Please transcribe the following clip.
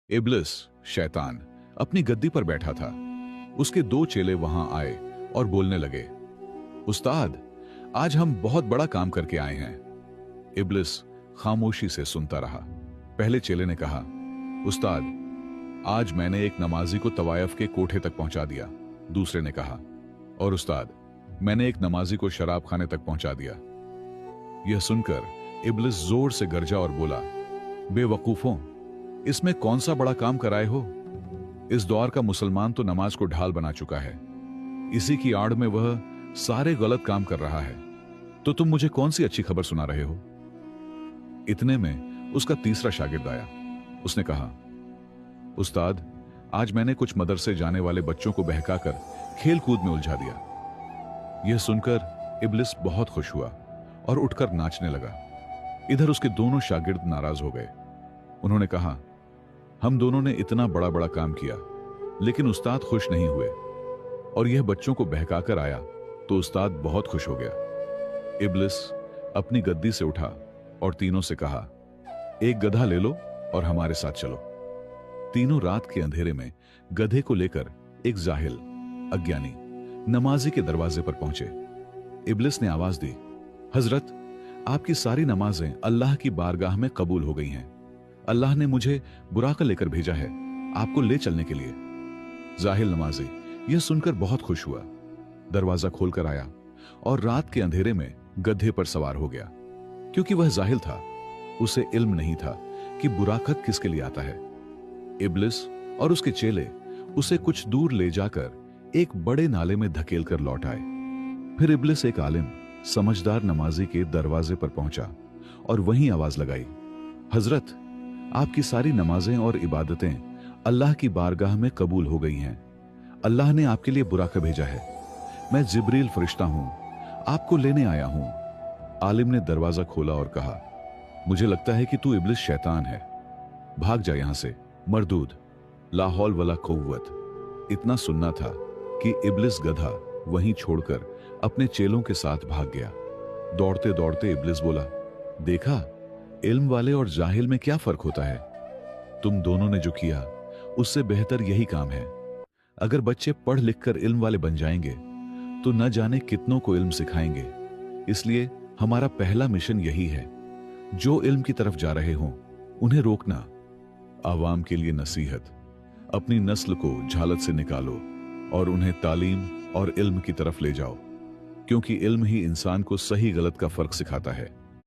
इब्लिस शैतान अपनी गद्दी पर बैठा था। उसके दो चेले वहां आए और बोलने लगे, उस्ताद, आज हम बहुत बड़ा काम करके आए हैं। इब्लिस खामोशी से सुनता रहा। पहले चेले ने कहा, उस्ताद, आज मैंने एक नमाजी को तवायफ के कोठे तक पहुंचा दिया। दूसरे ने कहा, और उस्ताद, मैंने एक नमाजी को शराब खाने तक पहुंचा दिया। यह सुनकर इब्लिस जोर से गरजा और बोला, बेवकूफों, इसमें कौन सा बड़ा काम कराए हो? इस दौर का मुसलमान तो नमाज को ढाल बना चुका है। इसी की आड़ में वह सारे गलत काम कर रहा है, तो तुम मुझे कौन सी अच्छी खबर सुना रहे हो? इतने में उसका तीसरा शागिर्द आया। उसने कहा, उस्ताद, आज मैंने कुछ मदरसे जाने वाले बच्चों को बहकाकर खेल कूद में उलझा दिया। यह सुनकर इब्लिस बहुत खुश हुआ और उठकर नाचने लगा। इधर उसके दोनों शागिर्द नाराज हो गए। उन्होंने कहा, हम दोनों ने इतना बड़ा बड़ा काम किया, लेकिन उस्ताद खुश नहीं हुए, और यह बच्चों को बहकाकर आया तो उस्ताद बहुत खुश हो गया। इब्लिस अपनी गद्दी से उठा और तीनों से कहा, एक गधा ले लो और हमारे साथ चलो। तीनों रात के अंधेरे में गधे को लेकर एक जाहिल, अज्ञानी नमाजी के दरवाजे पर पहुंचे। इब्लिस ने आवाज दी, हजरत, आपकी सारी नमाजें अल्लाह की बारगाह में कबूल हो गई हैं। अल्लाह ने मुझे बुराका लेकर भेजा है आपको ले चलने के लिए। जाहिल नमाजी यह सुनकर बहुत खुश हुआ, दरवाजा खोलकर आया और रात के अंधेरे में गधे पर सवार हो गया। क्योंकि वह जाहिल था, उसे इल्म नहीं था कि बुराकत किसके लिए आता है। इब्लिस और उसके चेले उसे कुछ दूर ले जाकर एक बड़े नाले में धकेल कर लौट आए। फिर इब्लिस एक आलिम, समझदार नमाजी के दरवाजे पर पहुंचा और वहीं आवाज लगाई, हजरत, आपकी सारी नमाजें और इबादतें अल्लाह की बारगाह में कबूल हो गई हैं। अल्लाह ने आपके लिए बुराका भेजा है। मैं जिब्रील फरिश्ता हूं, आपको लेने आया हूं। आलिम ने दरवाजा खोला और कहा, मुझे लगता है कि तू इब्लिस शैतान है। भाग जा यहां से, मरदूद, ला हौल वला कुव्वत। इतना सुनना था कि इब्लिस गधा वहीं छोड़कर अपने चेलों के साथ भाग गया। दौड़ते दौड़ते इब्लिस बोला, देखा, इल्म वाले और जाहिल में क्या फर्क होता है? तुम दोनों ने जो किया उससे बेहतर यही काम है। अगर बच्चे पढ़ लिख कर इल्म वाले बन जाएंगे तो न जाने कितनों को इल्म सिखाएंगे। इसलिए हमारा पहला मिशन यही है, जो इल्म की तरफ जा रहे हों उन्हें रोकना। आवाम के लिए नसीहत, अपनी नस्ल को झालत से निकालो और उन्हें तालीम और इल्म की तरफ ले जाओ, क्योंकि इल्म ही इंसान को सही गलत का फर्क सिखाता है।